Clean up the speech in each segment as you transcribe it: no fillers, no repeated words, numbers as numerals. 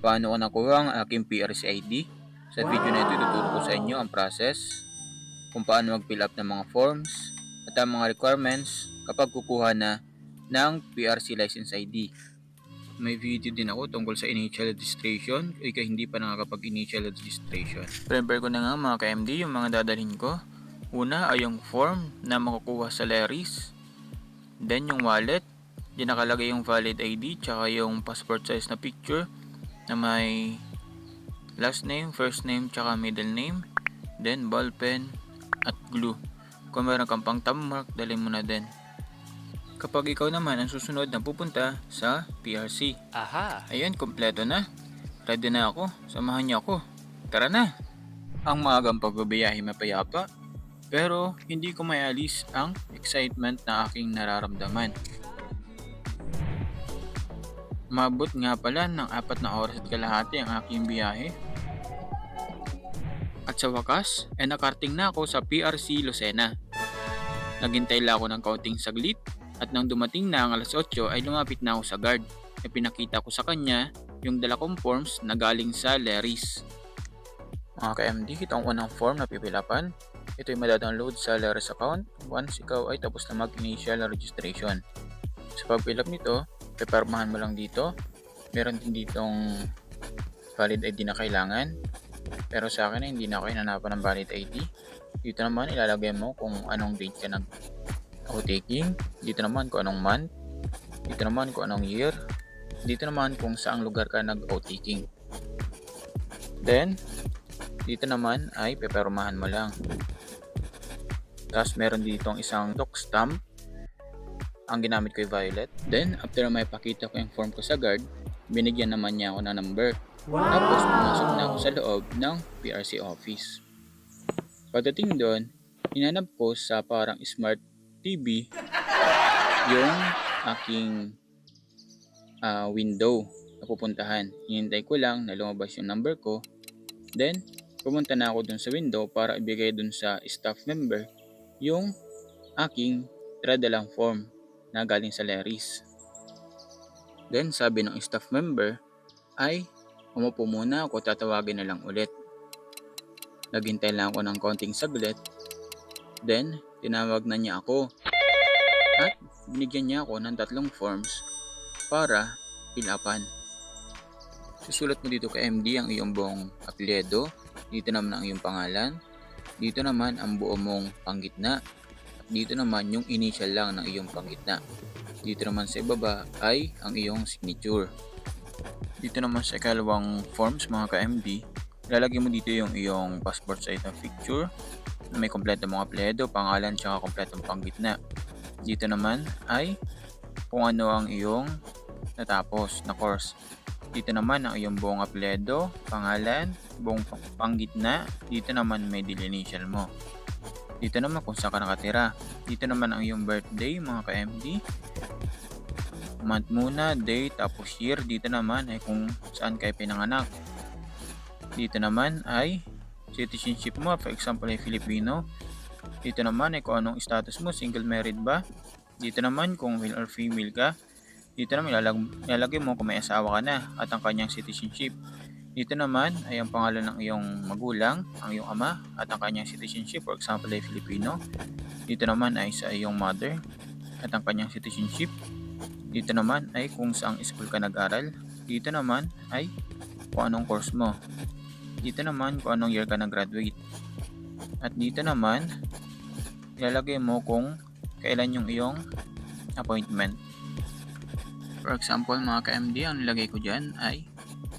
paano ko nakuha ang aking PRC ID. Sa video na ito ituturo ko sa inyo ang process, kung paano mag-fill up ng mga forms, at ang mga requirements kapag kukuha na ng PRC license ID. May video din ako tungkol sa initial registration o ika hindi pa nakakapag-initial registration. Prepare ko na nga mga ka-MD yung mga dadalhin ko. Una ay yung form na makukuha sa LERIS. Then yung wallet, diyan nakalagay yung valid ID tsaka yung passport size na picture na may last name, first name tsaka middle name. Then ballpen at glue. Kung meron kang pang thumb mark, dalhin mo na din. Kapag ikaw naman ang susunod na pupunta sa PRC. Aha! Ayan, kompleto na. Ready na ako. Samahan niyo ako. Tara na! Ang maagang pagbabiyahe mapayapa, pero hindi ko mayalis ang excitement na aking nararamdaman. Mabot nga pala ng 4 na oras at kalahati ang aking biyahe. At sa wakas, nakarating na ako sa PRC Lucena. Naghintay lang ako ng kaunting saglit. At nang dumating na ang alas 8 ay lumapit na ako sa guard. Pinakita ko sa kanya yung dala kong forms na galing sa LERIS. Mga ka-MD, ito ang unang form na pipilapan. Ito ay madadownload sa LERIS account once ikaw ay tapos na mag-initial registration. Sa pag-fill up nito, pepermahan mo lang dito. Meron din ditong valid ID na kailangan. Pero sa akin ay hindi na ako hinanapan ng valid ID. Dito naman ilalagay mo kung anong date ka nag-o-taking. Dito naman kung anong month. Dito naman kung anong year. Dito naman kung saang lugar ka nag-o-taking. Then, dito naman ay pepermahan mo lang. Tapos meron ditong isang doc stamp. Ang ginamit ko ay violet. Then, after na may pakita ko yung form ko sa guard, binigyan naman niya ako ng number. Tapos, pumasok na ako sa loob ng PRC office. Pagdating doon, hinanap ko sa parang smart TV yung aking window na pupuntahan. Hinintay ko lang na lumabas yung number ko. Then, pumunta na ako dun sa window para ibigay dun sa staff member yung aking tradalang form na galing sa LERIS. Then, sabi ng staff member ay umupo muna ako, tatawagin na lang ulit. Naghintay lang ako ng konting saglit. Then, tinawag na niya ako. At binigyan niya ako ng 3 forms para pilapan. Susulat mo dito kay MD ang iyong buong apelyido. Dito naman ang iyong pangalan. Dito naman ang buo mong panggitna. At dito naman yung initial lang ng iyong panggitna. Dito naman sa ibaba ay ang iyong signature. Dito naman sa ikalawang forms mga ka-MD, ilalagay mo dito yung iyong passport size na picture na may kompleto mong apelyido, pangalan, tsaka kompletong panggitna. Dito naman ay kung ano ang iyong natapos na course. Dito naman ang iyong buong apelyido, pangalan, buong panggitna. Dito naman may initial mo. Dito naman kung saan ka nakatira. Dito naman ang iyong birthday mga ka-MD. Month muna, date, tapos year. Dito naman ay kung saan kayo pinanganak. Dito naman ay citizenship mo, for example ay Filipino. Dito naman ay kung anong status mo, single, married ba. Dito naman kung male or female ka. Dito naman ilalagay mo kung may asawa ka na at ang kanyang citizenship. Dito naman ay ang pangalan ng iyong magulang, ang iyong ama at ang kanyang citizenship, for example ay Filipino. Dito naman ay sa iyong mother at ang kanyang citizenship. Dito naman ay kung saang school ka nag-aral. Dito naman ay kung anong course mo. Dito naman kung anong year ka nag-graduate. At dito naman, ilalagay mo kung kailan yung iyong appointment. For example, mga ka-MD, ang nilagay ko dyan ay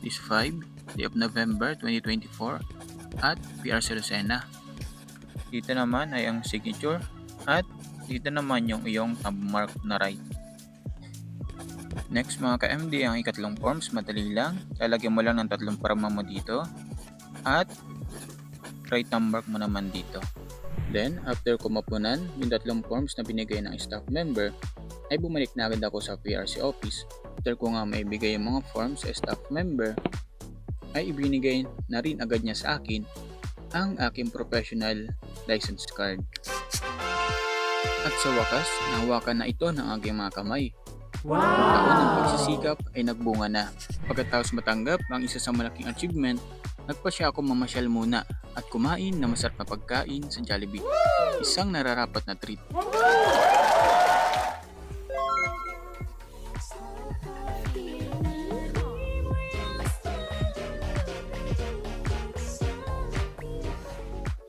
this 5, day of November 2024 at PRC Lucena. Dito naman ay ang signature at dito naman yung iyong thumb mark na right. Next mga ka-MD, ang ikatlong forms, madali lang. Lalagyan mo lang ng 3 parama mo dito at right thumb mark mo naman dito. Then, after ko mapunan yung 3 forms na binigay ng staff member, ay bumalik na agad ako sa PRC office. After ko nga maibigay yung mga forms sa staff member, ay ibinigay na rin agad niya sa akin ang aking professional license card. At sa wakas, nahawakan na ito ng aking mga kamay. Ang taon ng pagsisikap ay nagbunga na. Pagkatapos matanggap ang isa sa malaking achievement, nagpa siya ako mamasyal muna at kumain na masarap na pagkain sa Jollibee. Isang nararapat na treat.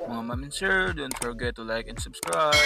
Mga ma'am and sir, don't forget to like and subscribe.